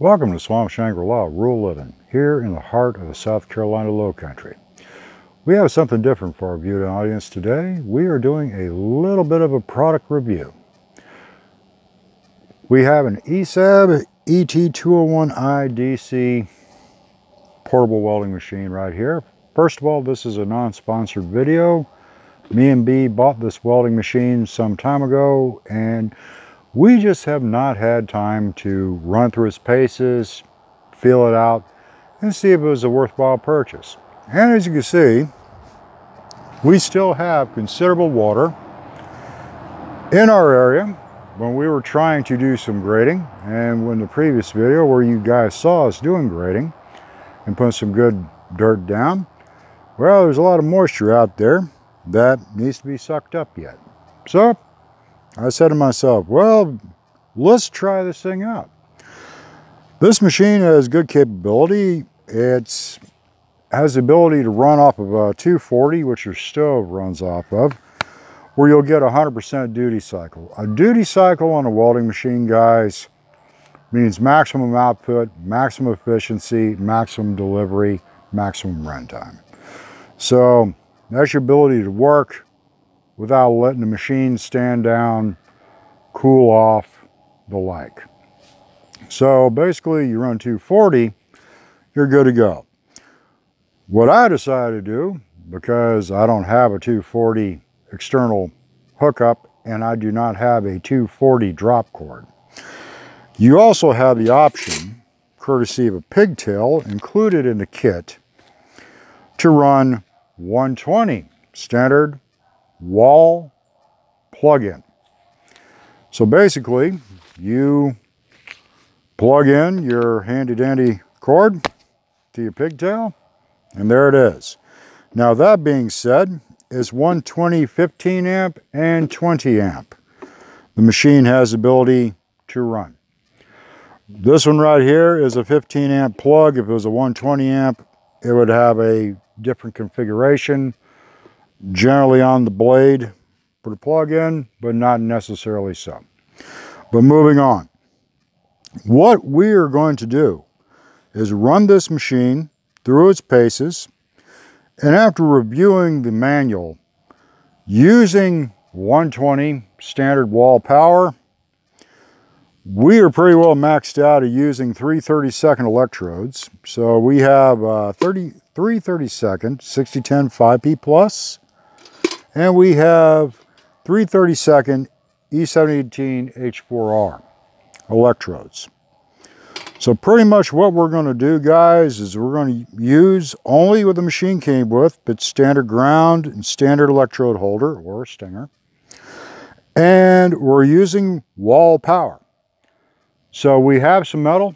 Welcome to Swamp Shangri-La Rural Living, here in the heart of the South Carolina Lowcountry. We have something different for our viewing audience today. We are doing a little bit of a product review. We have an ESAB ET201i DC portable welding machine right here. First of all, this is a non-sponsored video. Me and B bought this welding machine some time ago, and we just have not had time to run through its paces, feel it out, and see if it was a worthwhile purchase. And as you can see, we still have considerable water in our area when we were trying to do some grading, and in the previous video where you guys saw us doing grading and putting some good dirt down, well, there's a lot of moisture out there that needs to be sucked up yet. So I said to myself, well, let's try this thing out. This machine has good capability. It has the ability to run off of a 240, which your stove runs off of, where you'll get a 100% duty cycle. A duty cycle on a welding machine, guys, means maximum output, maximum efficiency, maximum delivery, maximum runtime. So that's your ability to work without letting the machine stand down, cool off, the like. So basically you run 240, you're good to go. What I decided to do, because I don't have a 240 external hookup and I do not have a 240 drop cord, you also have the option, courtesy of a pigtail included in the kit, to run 120 standard wall plug-in. So basically, you plug in your handy-dandy cord to your pigtail, and there it is. Now that being said, it's 120 15 amp and 20 amp. The machine has the ability to run. This one right here is a 15 amp plug. If it was a 120 amp, it would have a different configuration, generally on the blade for the plug-in, but not necessarily so. But moving on, what we are going to do is run this machine through its paces, and after reviewing the manual, using 120 standard wall power, we are pretty well maxed out at using 3 32nd electrodes. So we have 3 32nd 6010 5P plus, and we have 3 32nd E718 H4R electrodes. So pretty much what we're going to do, guys, is we're going to use only what the machine came with, but standard ground and standard electrode holder or stinger. And we're using wall power. So we have some metal,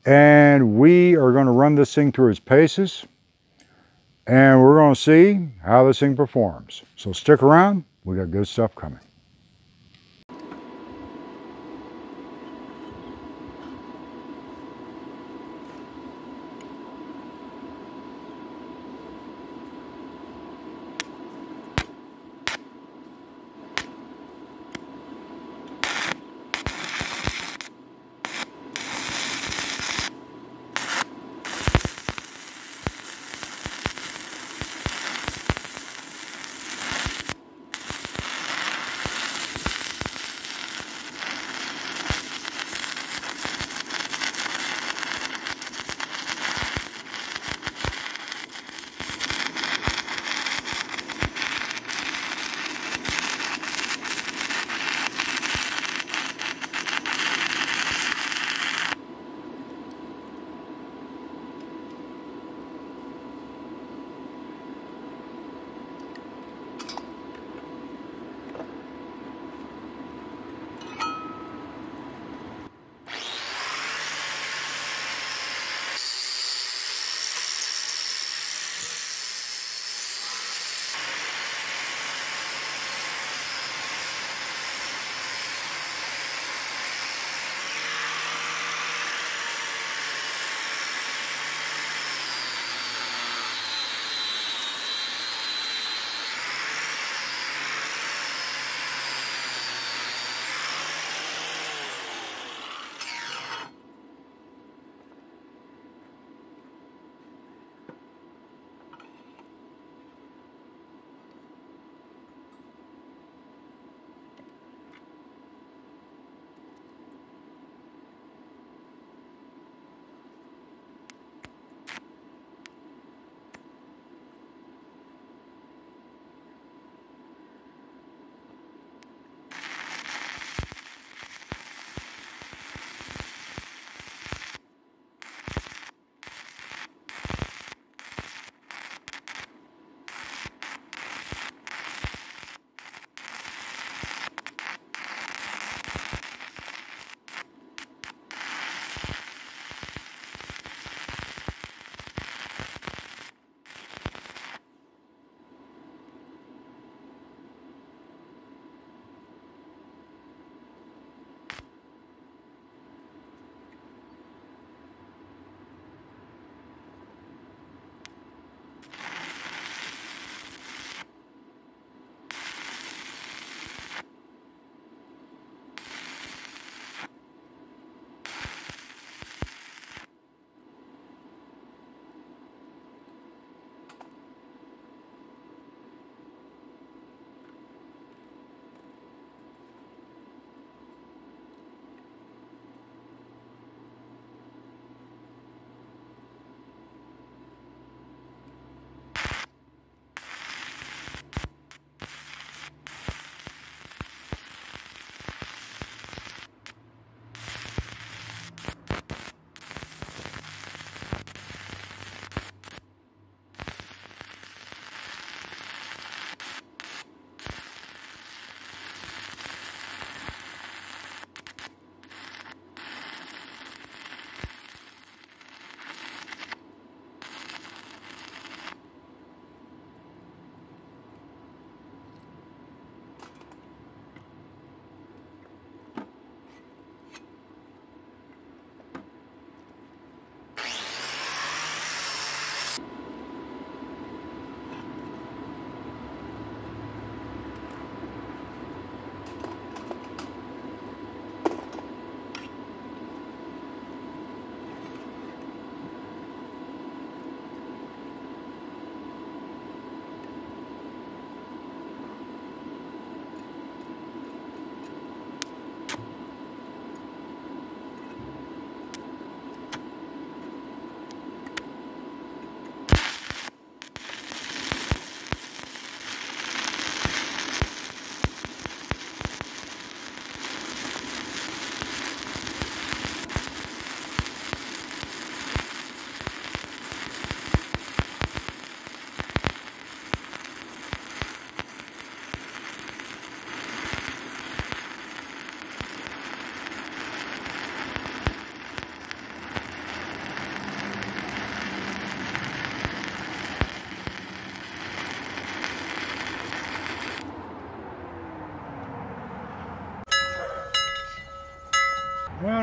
and we are going to run this thing through its paces, and we're going to see how this thing performs. So stick around, we got good stuff coming.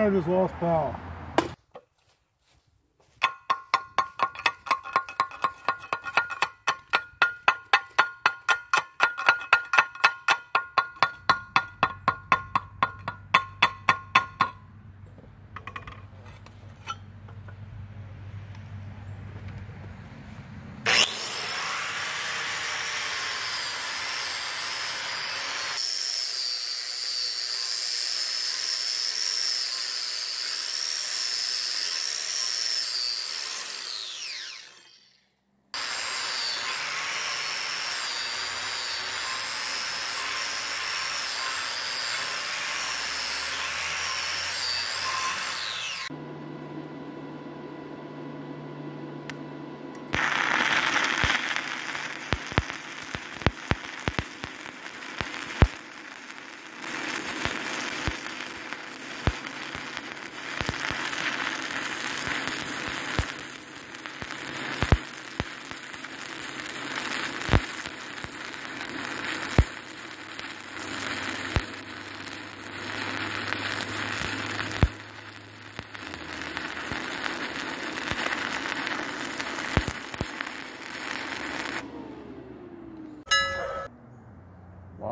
I just lost power.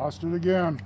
Lost it again.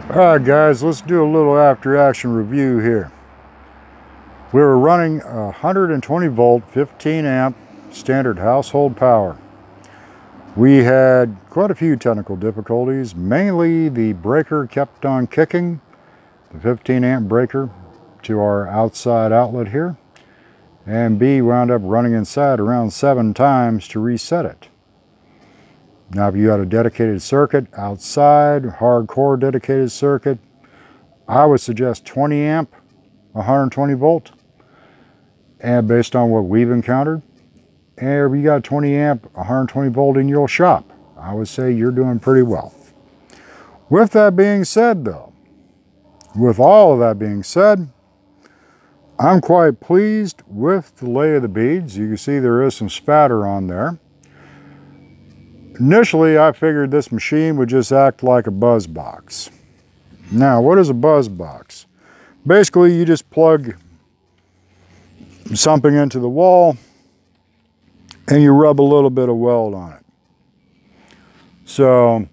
Alright guys, let's do a little after action review here. We were running 120 volt, 15 amp standard household power. We had quite a few technical difficulties. Mainly the breaker kept on kicking, the 15 amp breaker to our outside outlet here. And B wound up running inside around 7 times to reset it. Now if you got a dedicated circuit outside, hardcore dedicated circuit, I would suggest 20 amp, 120 volt. And based on what we've encountered, and if you got 20 amp, 120 volt in your shop, I would say you're doing pretty well. With that being said though, with all of that being said, I'm quite pleased with the lay of the beads. You can see there is some spatter on there. Initially, I figured this machine would just act like a buzz box. Now, what is a buzz box? Basically, you just plug something into the wall and you rub a little bit of weld on it. So,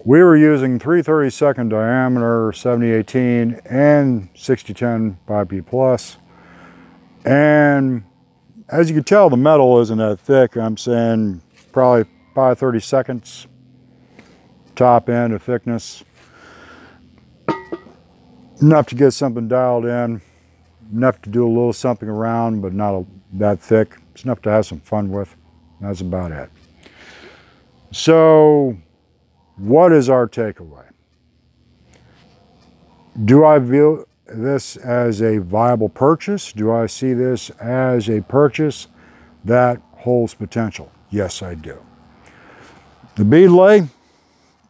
we were using 3/32 diameter, 7018 and 6010 5P plus. And as you can tell, the metal isn't that thick. I'm saying probably 5/32 top end of thickness. Enough to get something dialed in, enough to do a little something around, but not that thick. It's enough to have some fun with. That's about it. So, what is our takeaway? Do I view this as a viable purchase? Do I see this as a purchase that holds potential? Yes, I do. The bead lay,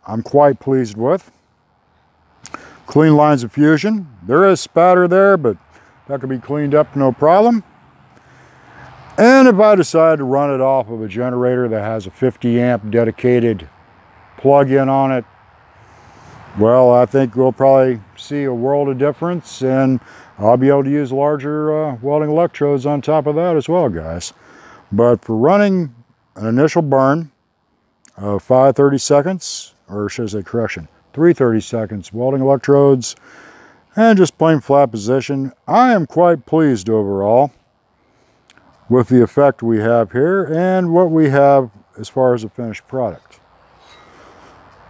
I'm quite pleased with. Clean lines of fusion. There is spatter there, but that could be cleaned up no problem. And if I decide to run it off of a generator that has a 50 amp dedicated plug-in on it, well, I think we'll probably see a world of difference, and I'll be able to use larger welding electrodes on top of that as well, guys. But for running an initial burn of 5/32, or should I say correction, 3/32 welding electrodes, and just plain flat position, I am quite pleased overall with the effect we have here and what we have as far as the finished product.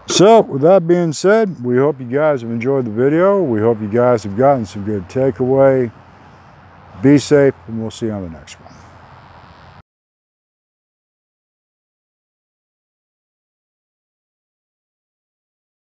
So, with that being said, we hope you guys have enjoyed the video. We hope you guys have gotten some good takeaway. Be safe, and we'll see you on the next one.